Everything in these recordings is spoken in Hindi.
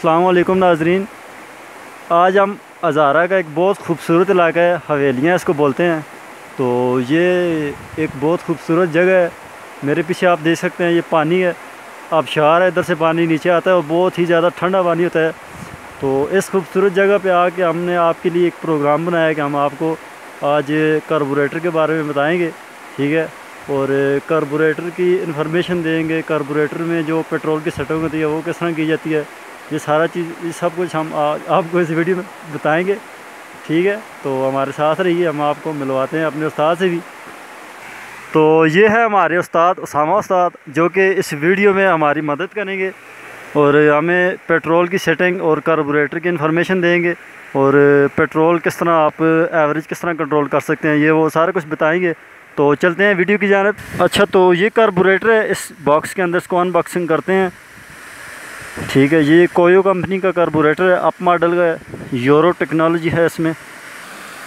अस्सलाम वालेकुम नाजरीन। आज हम हज़ारा का एक बहुत खूबसूरत इलाका है, हवेलियाँ इसको बोलते हैं। तो ये एक बहुत खूबसूरत जगह है। मेरे पीछे आप देख सकते हैं ये पानी है, आबशार है, इधर से पानी नीचे आता है और बहुत ही ज़्यादा ठंडा पानी होता है। तो इस खूबसूरत जगह पे आके हमने आपके लिए एक प्रोग्राम बनाया कि हम आपको आज कार्बोरेटर के बारे में बताएंगे, ठीक है। और कार्बोरेटर की इन्फॉर्मेशन देंगे, कार्बोरेटर में जो पेट्रोल की सेटिंग होती है वो किस तरह की जाती है, ये सारा चीज़, ये सब कुछ हम आपको इस वीडियो में बताएंगे, ठीक है। तो हमारे साथ रहिए, हम आपको मिलवाते हैं अपने उस्ताद से भी। तो ये है हमारे उस्ताद उसामा उस्ताद, जो कि इस वीडियो में हमारी मदद करेंगे और हमें पेट्रोल की सेटिंग और कार्बोरेटर की इन्फॉर्मेशन देंगे और पेट्रोल किस तरह आप एवरेज किस तरह कंट्रोल कर सकते हैं, ये वो सारा कुछ बताएंगे। तो चलते हैं वीडियो की जानिब। अच्छा, तो ये कार्बोरेटर है, इस बॉक्स के अंदर इसको अनबॉक्सिंग करते हैं, ठीक है। ये कोयो कंपनी का कार्बोरेटर है, अप मॉडल का है, यूरो टेक्नोलॉजी है इसमें।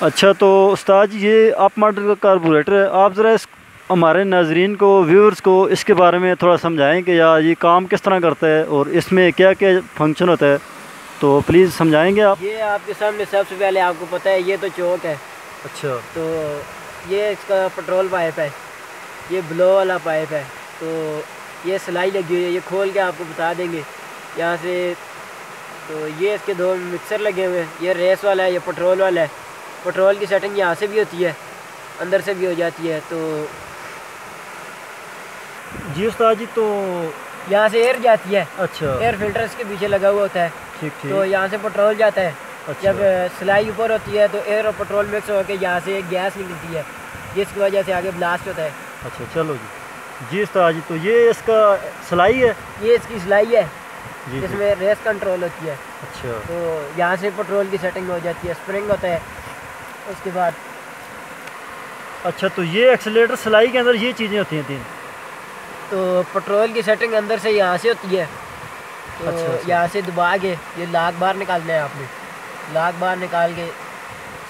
अच्छा, तो उस्ताद जी ये अप मॉडल का कार्बोरेटर है, आप ज़रा इस हमारे नाजरीन को, व्यूअर्स को इसके बारे में थोड़ा समझाएं कि यार ये काम किस तरह करता है और इसमें क्या क्या फंक्शन होता है, तो प्लीज़ समझाएंगे आप। ये आपके सामने सबसे पहले आपको पता है ये तो चौक है। अच्छा, तो ये इसका पेट्रोल पाइप है, ये ब्लो वाला पाइप है। तो ये सिलाई लगी हुई है, ये खोल के आपको बता देंगे यहाँ से। तो ये इसके दो मिक्सर लगे हुए हैं, ये रेस वाला है, ये पेट्रोल वाला है। पेट्रोल की सेटिंग यहाँ से भी होती है, अंदर से भी हो जाती है। तो जी उस्ताद जी, तो यहाँ से एयर जाती है। अच्छा, एयर फिल्टर इसके पीछे लगा हुआ होता है, ठीक ठीक। तो यहाँ से पेट्रोल जाता है। अच्छा। जब सिलाई ऊपर होती है तो एयर और पेट्रोल मिक्स होकर यहाँ से एक गैस निकलती है, जिसकी वजह से आगे ब्लास्ट होता है। अच्छा, चलो जी उस्ताद जी, तो ये इसका सिलाई है, ये इसकी सिलाई है जी जिसमें रेस कंट्रोल होती है। अच्छा, तो यहाँ से पेट्रोल की सेटिंग हो जाती है, स्प्रिंग होता है उसके बाद। अच्छा, तो ये एक्सीलेटर सिलाई के अंदर ये चीज़ें होती हैं तीन। तो पेट्रोल की सेटिंग अंदर से यहाँ से होती है। तो अच्छा। यहाँ से दबा के ये लाख बार निकालना है आपने, लाख बार निकाल के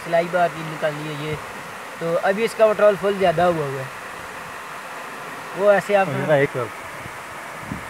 सिलाई बार की निकालनी है ये। तो अभी इसका पेट्रोल फुल ज़्यादा हुआ है, वो ऐसे आप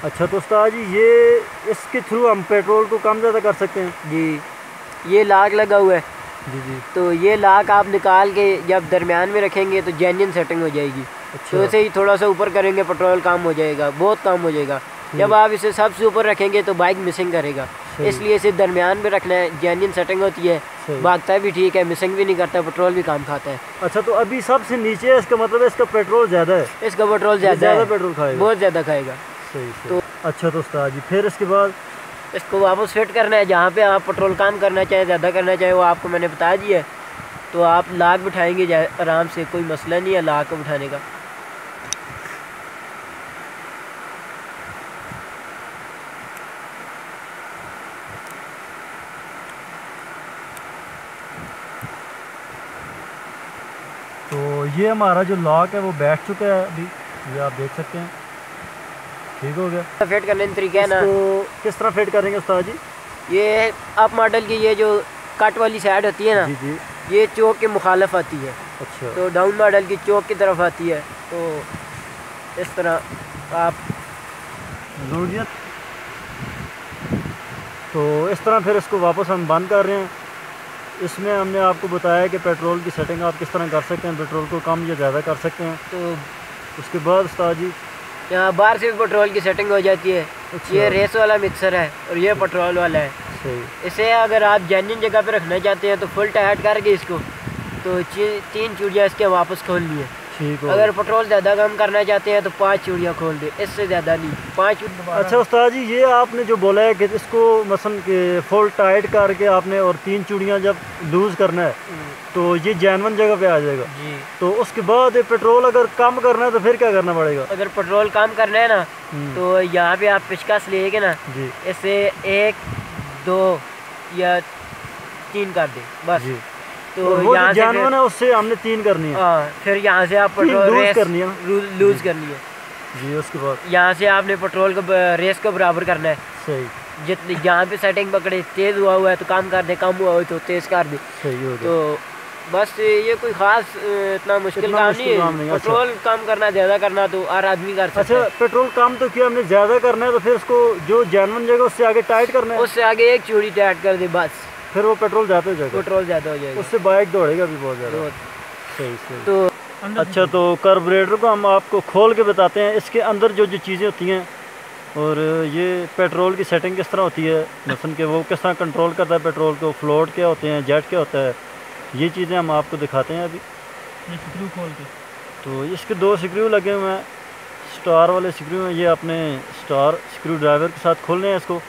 अच्छा, तो उस्ताद जी ये इसके थ्रू हम पेट्रोल को कम ज़्यादा कर सकते हैं जी। ये लाख लगा हुआ है जी जी। तो ये लाख आप निकाल के जब दरमियान में रखेंगे तो जेन्युइन सेटिंग हो जाएगी। अच्छा। तो ऐसे ही थोड़ा सा ऊपर करेंगे पेट्रोल कम हो जाएगा, बहुत कम हो जाएगा। जब आप इसे सबसे ऊपर रखेंगे तो बाइक मिसिंग करेगा, इसलिए इसे दरमियान में रखना है। जेन्युइन सेटिंग होती है, भागता भी ठीक है, मिसिंग भी नहीं करता, पेट्रोल भी कम खाता है। अच्छा, तो अभी सबसे नीचे है, इसका मतलब है इसका पेट्रोल ज़्यादा है, इसका पेट्रोल ज़्यादा है, पेट्रोल खाएगा, बहुत ज़्यादा खाएगा। सही सही। तो अच्छा, तो उस्ताद जी फिर इसके बाद इसको वापस फिट करना है। जहाँ पे आप पेट्रोल कम करना चाहे, ज़्यादा करना चाहे, वो आपको मैंने बता दिया है। तो आप लाख बिठाएंगे आराम से, कोई मसला नहीं है लाख को बिठाने का। तो ये हमारा जो लॉक है वो बैठ चुका है अभी, ये आप देख सकते हैं, ठीक हो गया। फिट करने का तरीका है ना, तो किस तरह फिट करेंगे उस्ताद जी? ये अप मॉडल की ये जो कट वाली साइड होती है ना, जी जी, ये चौक के मुखालफ आती है। अच्छा, तो डाउन मॉडल की चौक की तरफ आती है। तो इस तरह आप ज़रूरियत, तो इस तरह फिर इसको वापस हम बंद कर रहे हैं। इसमें हमने आपको बताया कि पेट्रोल की सेटिंग आप किस तरह कर सकते हैं, पेट्रोल को कम या ज़्यादा कर सकते हैं। तो उसके बाद उस्ताद जी यहाँ बाहर से भी पेट्रोल की सेटिंग हो जाती है। अच्छा। ये रेस वाला मिक्सर है और ये पेट्रोल वाला है। सही। इसे अगर आप जेन्युइन जगह पे रखना चाहते हैं तो फुल टाइट करके इसको तो 3 चूड़ियाँ इसके वापस खोलनी है। ठीक हो। अगर पेट्रोल ज़्यादा कम करना चाहते हैं तो 5 चूड़ियाँ खोल दे, इससे ज़्यादा नहीं, 5 चूड़ियाँ। अच्छा उस्ताद जी, ये आपने जो बोला है कि इसको मसलन के फुल टाइट करके आपने और 3 चूड़ियाँ जब लूज़ करना है तो ये जेन्युइन जगह पे आ जाएगा जी। तो उसके बाद पेट्रोल अगर कम करना है तो फिर क्या करना पड़ेगा? अगर पेट्रोल कम करना है ना तो यहाँ पे आप पेचकस लेके ना जी, इसे 1 2 या 3 कर दे बस। जी। तो यहाँ से जेन्युइन है उससे हमने 3 करनी है। हाँ, फिर यहाँ से आप पेट्रोल लूज करनी है, लूज करनी है जी। उसके बाद यहाँ से आपने पेट्रोल को रेस को बराबर करना है। सही। जितनी जहाँ पे सेटिंग पकड़े, तेज़ हुआ है तो कम कर दे, कम हुआ हो तो तेज़ कर दे। सही हो गया। तो बस ये कोई ख़ास इतना मुश्किल काम नहीं है। पेट्रोल कम करना, ज़्यादा करना तो हर आदमी कर सकता है। अच्छा, पेट्रोल कम तो किया हमने, ज़्यादा करना है तो फिर उसको जो जेन्युइन जगह उससे आगे टाइट करना है, उससे आगे एक चूड़ी टाइट कर दे बस, फिर वो पेट्रोल ज़्यादा हो जाएगा। पेट्रोल ज़्यादा हो जाएगा, उससे बाइक दौड़ेगा भी बहुत ज़्यादा। सही सही। तो अच्छा, तो कार्बोरेटर को हम आपको खोल के बताते हैं, इसके अंदर जो जो चीज़ें होती हैं और ये पेट्रोल की सेटिंग किस तरह होती है, मसलन कि वो किस तरह कंट्रोल करता है पेट्रोल को, फ्लोट क्या होते हैं, जेट क्या होता है, ये चीज़ें हम आपको दिखाते हैं अभी। ये स्क्रू खोल के, तो इसके 2 स्क्रू लगे हुए हैं, स्टार वाले स्क्रू हैं। ये अपने स्टार स्क्रू ड्राइवर के साथ खोलने हैं इसको।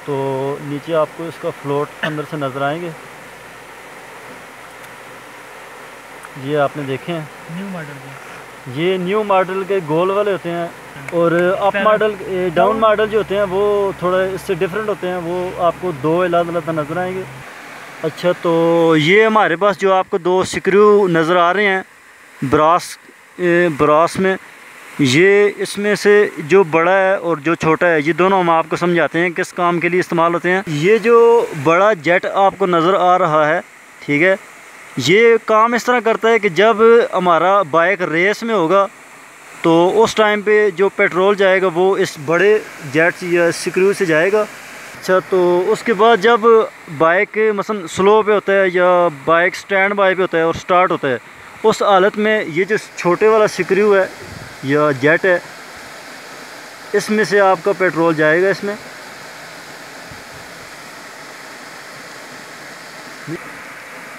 तो नीचे आपको इसका फ्लोट अंदर से नज़र आएंगे, ये आपने देखे हैं न्यू मॉडल के, ये न्यू मॉडल के गोल वाले होते हैं, और अप मॉडल डाउन मॉडल जो होते हैं वो थोड़ा इससे डिफरेंट होते हैं, वो आपको 2 अलग-अलग नज़र आएंगे। अच्छा, तो ये हमारे पास जो आपको 2 स्क्रू नज़र आ रहे हैं ब्रास में, ये इसमें से जो बड़ा है और जो छोटा है, ये दोनों हम आपको समझाते हैं किस काम के लिए इस्तेमाल होते हैं। ये जो बड़ा जेट आपको नज़र आ रहा है, ठीक है, ये काम इस तरह करता है कि जब हमारा बाइक रेस में होगा तो उस टाइम पे जो पेट्रोल जाएगा वो इस बड़े जेट या स्क्रू से जाएगा। अच्छा, तो उसके बाद जब बाइक मसलन स्लो पे होता है या बाइक स्टैंड बाय पे होता है और स्टार्ट होता है, उस हालत में ये जो छोटे वाला स्क्रू है या जेट है, इसमें से आपका पेट्रोल जाएगा इसमें।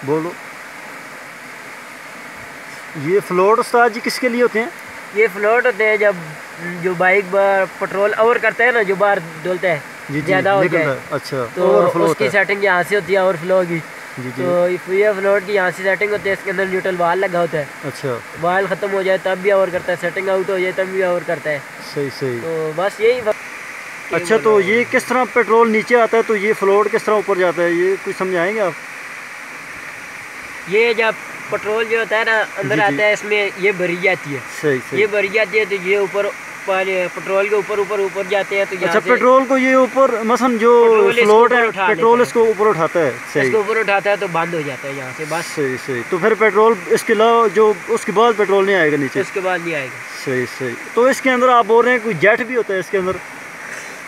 बोलो, ये फ्लोट उस्ताद जी किसके लिए होते हैं? ये फ्लोट होते हैं जब जो बाइक पेट्रोल ओवर करता है ना, जो बाहर डोलता है ज़्यादा हो जाए, अच्छा, तो उसकी सेटिंग यहाँ से होती है ओवरफ्लो की। तो ये फ्लोट की यहाँ से सेटिंग होती है, इसके अंदर न्यूट्रल वाल लगा होता है। अच्छा, वाल ख़त्म हो जाए तब भी ओवर करता है, सेटिंग आउट हो जाए तब भी ओवर करता है। सही सही। तो बस यही। अच्छा, तो ये किस तरह पेट्रोल नीचे आता है, तो ये फ्लोट किस तरह ऊपर जाता है, ये कुछ समझाएंगे आप? ये जब पेट्रोल जो होता है ना अंदर आता है, इसमें ये भरी जाती है। सही सही। ये भरी जाती है तो ये ऊपर पेट्रोल के ऊपर जाते हैं। तो अच्छा, पेट्रोल को ये ऊपर मसलन जो फ्लोट है पेट्रोल इसको ऊपर उठाता है। सही, इसको ऊपर उठाता है तो बंद हो जाता है यहाँ से बस। सही सही। तो फिर पेट्रोल इसके अलावा जो उसके बाद पेट्रोल नहीं आएगा नीचे? उसके बाद नहीं आएगा। सही सही। तो इसके अंदर आप बोल रहे हैं कोई जेट भी होता है इसके अंदर?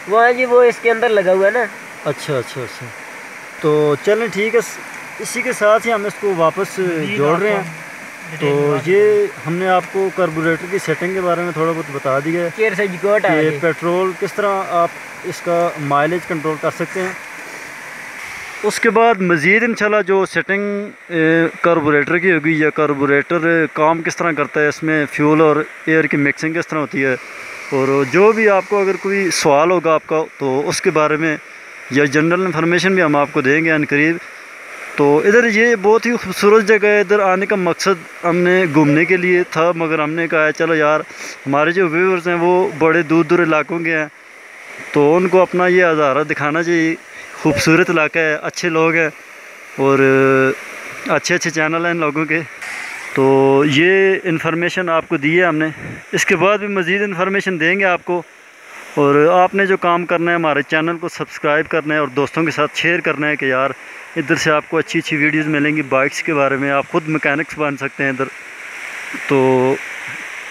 वहाँ जी वो इसके अंदर लगा हुआ है ना। अच्छा अच्छा अच्छा। तो चलें ठीक है, इसी के साथ ही हम इसको वापस जोड़ रहे हैं। तो ये हमने आपको कार्बोरेटर की सेटिंग के बारे में थोड़ा बहुत बता दिया है कि पेट्रोल किस तरह आप इसका माइलेज कंट्रोल कर सकते हैं। उसके बाद मज़ीद इंशाल्लाह जो सेटिंग कार्बोरेटर की होगी या कार्बोरेटर काम किस तरह करता है, इसमें फ्यूल और एयर की मिक्सिंग किस तरह होती है, और जो भी आपको अगर कोई सवाल होगा आपका तो उसके बारे में या जनरल इन्फॉर्मेशन भी हम आपको देंगे अनकरीब। तो इधर ये बहुत ही खूबसूरत जगह है, इधर आने का मकसद हमने घूमने के लिए था, मगर हमने कहा चलो यार हमारे जो व्यूअर्स हैं वो बड़े दूर दूर इलाकों के हैं, तो उनको अपना ये नज़ारा दिखाना चाहिए। खूबसूरत इलाका है, अच्छे लोग हैं और अच्छे अच्छे चैनल हैं इन लोगों के। तो ये इन्फॉर्मेशन आपको दी है हमने, इसके बाद भी मज़ीद इन्फॉर्मेशन देंगे आपको। और आपने जो काम करना है हमारे चैनल को सब्सक्राइब करना है और दोस्तों के साथ शेयर करना है कि यार इधर से आपको अच्छी अच्छी वीडियोस मिलेंगी बाइक्स के बारे में, आप ख़ुद मैकेनिक्स बन सकते हैं इधर। तो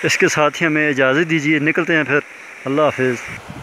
इसके साथ ही हमें इजाज़त दीजिए, निकलते हैं फिर। अल्लाह हाफिज़।